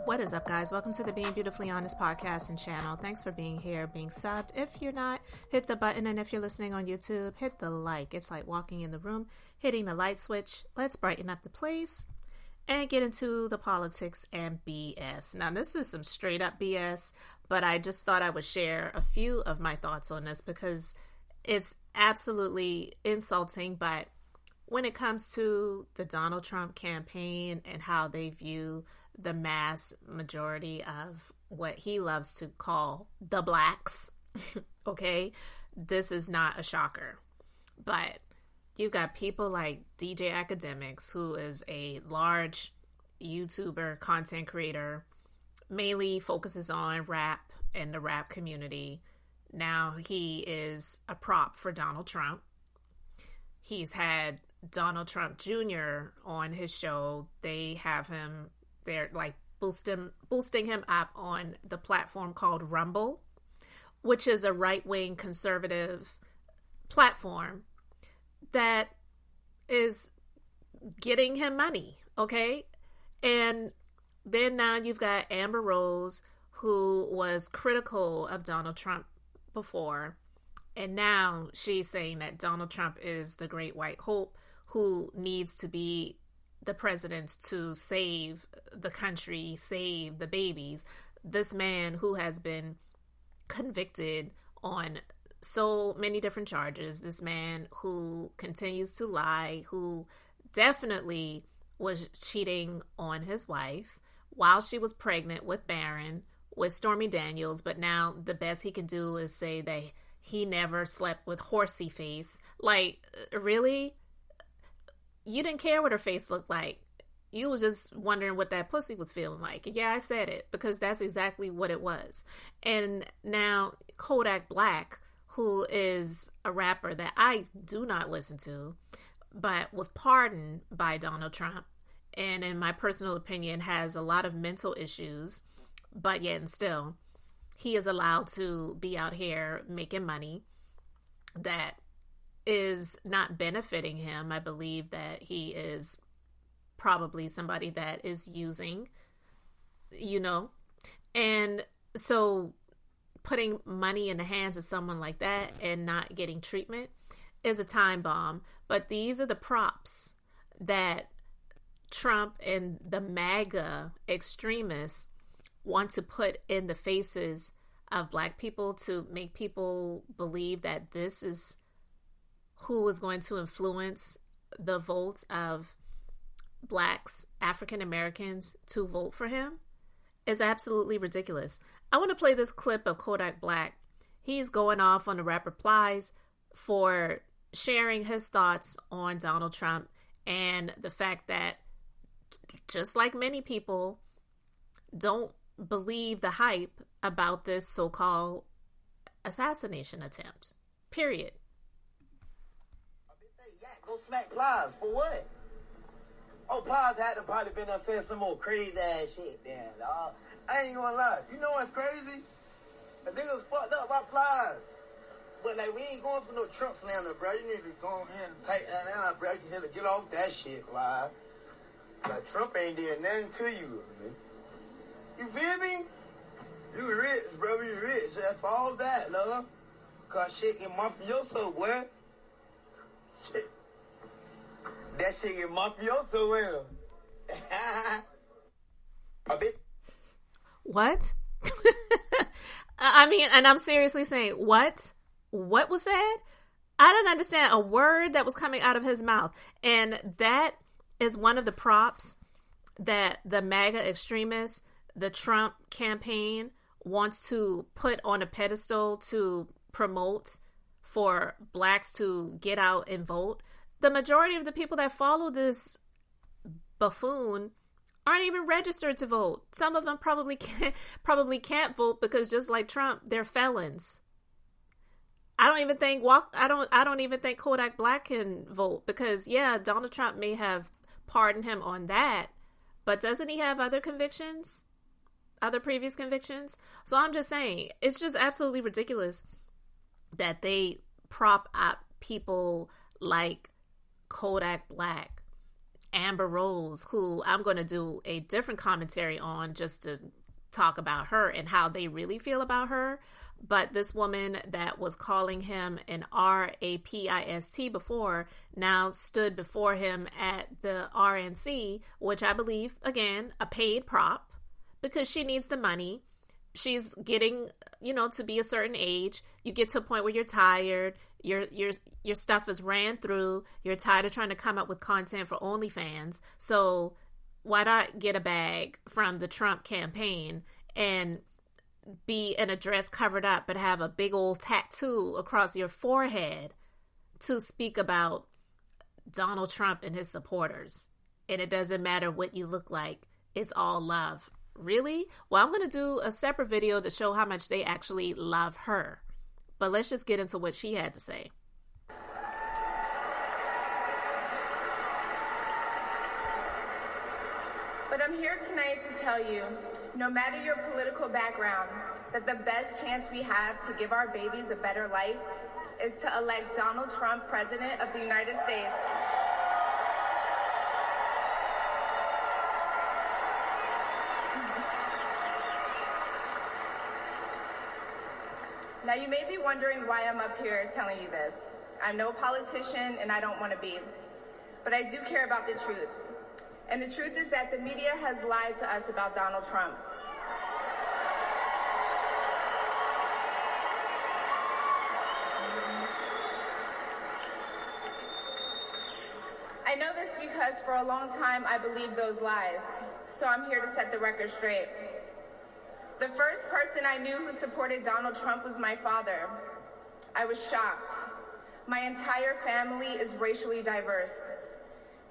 What is up, guys? Welcome to the Being Beautifully Honest podcast and channel. Thanks for being here, being subbed. If you're not, hit the button. And if you're listening on YouTube, hit the like. It's like walking in the room, hitting the light switch. Let's brighten up the place and get into the politics and BS. Now, this is some straight up BS, but I just thought I would share a few of my thoughts on this because it's absolutely insulting. But when it comes to the Donald Trump campaign and how they view the mass majority of what he loves to call the blacks, okay, this is not a shocker. But you've got people like DJ Akademiks, who is a large YouTuber content creator, mainly focuses on rap and the rap community. Now he is a prop for Donald Trump. He's had Donald Trump Jr. on his show. They have him, they're like boosting him up on the platform called Rumble, which is a right-wing conservative platform that is getting him money, okay? And then now you've got Amberrose, who was critical of Donald Trump before, and now she's saying that Donald Trump is the great white hope who needs to be the president to save the country, save the babies. This man who has been convicted on so many different charges, this man who continues to lie, who definitely was cheating on his wife while she was pregnant with Barron, with Stormy Daniels, but now the best he can do is say that he never slept with Horsey Face. Like, really? You didn't care what her face looked like. You was just wondering what that pussy was feeling like. And yeah, I said it because that's exactly what it was. And now Kodak Black, who is a rapper that I do not listen to, but was pardoned by Donald Trump, and in my personal opinion has a lot of mental issues, but yet and still he is allowed to be out here making money that is not benefiting him. I believe that he is probably somebody that is using, and so putting money in the hands of someone like that and not getting treatment is a time bomb. But these are the props that Trump and the MAGA extremists want to put in the faces of black people to make people believe that this is who is going to influence the votes of blacks, African Americans to vote for him is absolutely ridiculous. I want to play this clip of Kodak Black. He's going off on the rapper Plies for sharing his thoughts on Donald Trump and the fact that, just like many people, don't believe the hype about this so-called assassination attempt. Period. Go smack Plies for what? Oh, Plies had to probably been up saying some more crazy ass shit, man, dog. I ain't gonna lie. You know what's crazy? The niggas fucked up by Plies. But, like, we ain't going for no Trump slander, bro. You need to go ahead and take that out, bro. You need to get off that shit, Plies. Like, Trump ain't did nothing to you, man. You feel me? You rich, bro. You rich. That's all that, love. Cause shit get mafioso, boy. Shit. That shit get mafioso, well. A bit. What? I mean, and I'm seriously saying, what? What was said? I didn't understand a word that was coming out of his mouth. And that is one of the props that the MAGA extremists, the Trump campaign, wants to put on a pedestal to promote for blacks to get out and vote. The majority of the people that follow this buffoon aren't even registered to vote. Some of them probably can't vote because, just like Trump, they're felons. I don't even think Kodak Black can vote because, yeah, Donald Trump may have pardoned him on that, but doesn't he have other convictions? Other previous convictions? So I'm just saying, it's just absolutely ridiculous that they prop up people like Kodak Black Amberrose, who I'm going to do a different commentary on just to talk about her and how they really feel about her. But this woman that was calling him an rapist before now stood before him at the RNC, which I believe, again, a paid prop, because she needs the money. She's getting, to be a certain age. You get to a point where you're tired. Your stuff is ran through. You're tired of trying to come up with content for OnlyFans. So why not get a bag from the Trump campaign and be in a dress covered up, but have a big old tattoo across your forehead to speak about Donald Trump and his supporters? And it doesn't matter what you look like. It's all love. Really? Well, I'm going to do a separate video to show how much they actually love her. But let's just get into what she had to say. But I'm here tonight to tell you, no matter your political background, that the best chance we have to give our babies a better life is to elect Donald Trump President of the United States. Now, you may be wondering why I'm up here telling you this. I'm no politician, and I don't want to be. But I do care about the truth. And the truth is that the media has lied to us about Donald Trump. I know this because for a long time I believed those lies. So I'm here to set the record straight. The first person I knew who supported Donald Trump was my father. I was shocked. My entire family is racially diverse.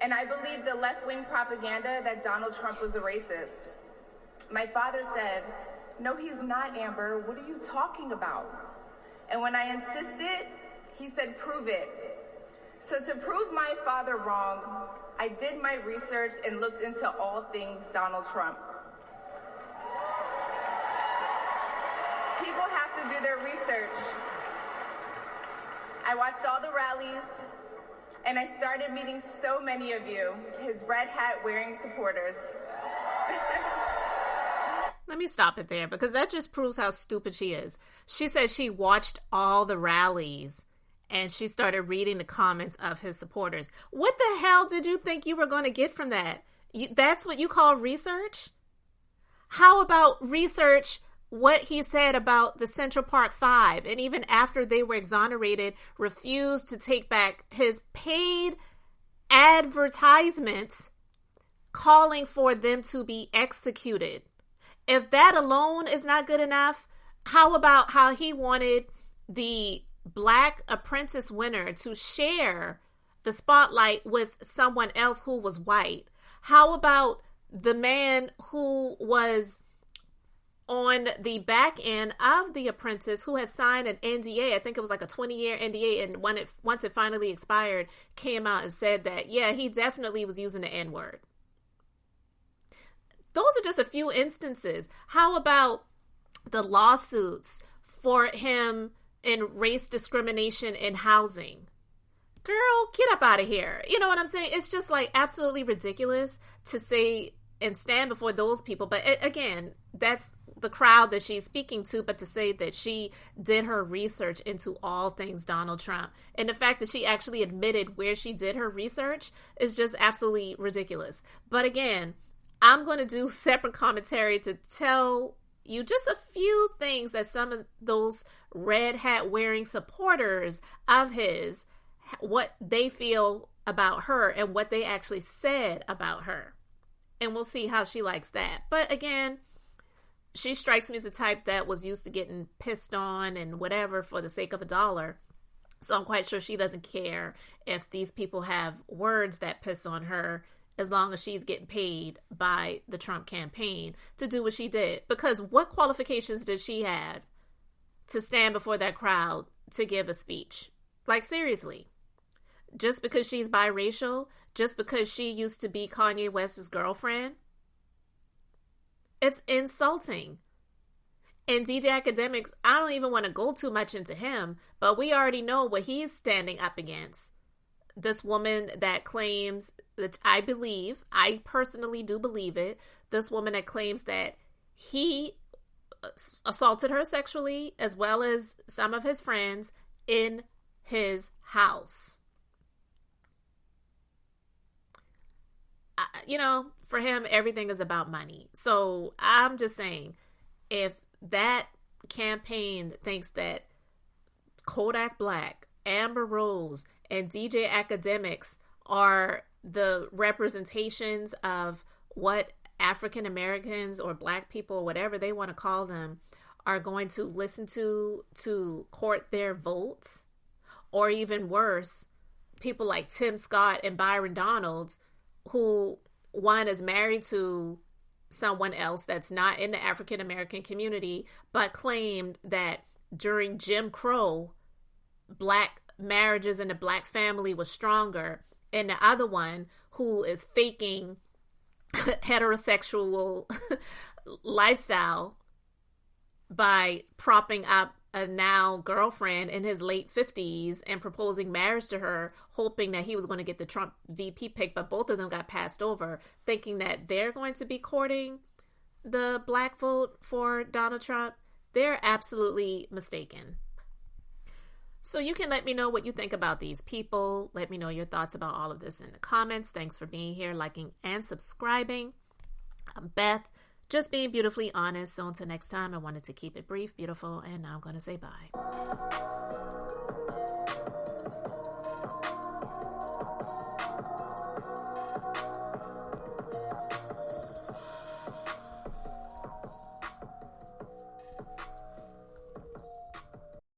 And I believed the left-wing propaganda that Donald Trump was a racist. My father said, "No, he's not, Amber. What are you talking about?" And when I insisted, he said, "Prove it." So to prove my father wrong, I did my research and looked into all things Donald Trump. People have to do their research. I watched all the rallies, and I started meeting so many of you, his red hat wearing supporters. Let me stop it there, because that just proves how stupid she is. She said she watched all the rallies and she started reading the comments of his supporters. What the hell did you think you were going to get from that? That's what you call research? How about research what he said about the Central Park Five, and even after they were exonerated, refused to take back his paid advertisements calling for them to be executed? If that alone is not good enough, how about how he wanted the Black Apprentice winner to share the spotlight with someone else who was white? How about the man who was on the back end of The Apprentice, who had signed an NDA, I think it was like a 20-year NDA, and once it finally expired, came out and said that, yeah, he definitely was using the N-word. Those are just a few instances. How about the lawsuits for him in race discrimination in housing? Girl, get up out of here. You know what I'm saying? It's just like absolutely ridiculous to say and stand before those people. But again, that's the crowd that she's speaking to. But to say that she did her research into all things Donald Trump, and the fact that she actually admitted where she did her research, is just absolutely ridiculous. But again, I'm going to do separate commentary to tell you just a few things that some of those red hat wearing supporters of his, what they feel about her and what they actually said about her. And we'll see how she likes that. But again, she strikes me as the type that was used to getting pissed on and whatever for the sake of $1. So I'm quite sure she doesn't care if these people have words that piss on her, as long as she's getting paid by the Trump campaign to do what she did. Because what qualifications did she have to stand before that crowd to give a speech? Like, seriously. Just because she's biracial? Just because she used to be Kanye West's girlfriend? It's insulting. And DJ Akademiks, I don't even want to go too much into him, but we already know what he's standing up against. this woman that claims that I personally do believe it, this woman that claims that he assaulted her sexually as well as some of his friends in his house. For him, everything is about money. So I'm just saying, if that campaign thinks that Kodak Black, Amberrose, and DJ Akademiks are the representations of what African Americans or Black people, whatever they want to call them, are going to listen to court their votes, or even worse, people like Tim Scott and Byron Donalds, who one is married to someone else that's not in the African American community, but claimed that during Jim Crow, Black marriages in the Black family was stronger, and the other one who is faking heterosexual lifestyle by propping up a now girlfriend in his late 50s and proposing marriage to her, hoping that he was going to get the Trump VP pick, but both of them got passed over, thinking that they're going to be courting the Black vote for Donald Trump. They're absolutely mistaken. So you can let me know what you think about these people. Let me know your thoughts about all of this in the comments. Thanks for being here, liking, and subscribing. I'm Beth, just being beautifully honest. So until next time, I wanted to keep it brief, beautiful, and now I'm going to say bye.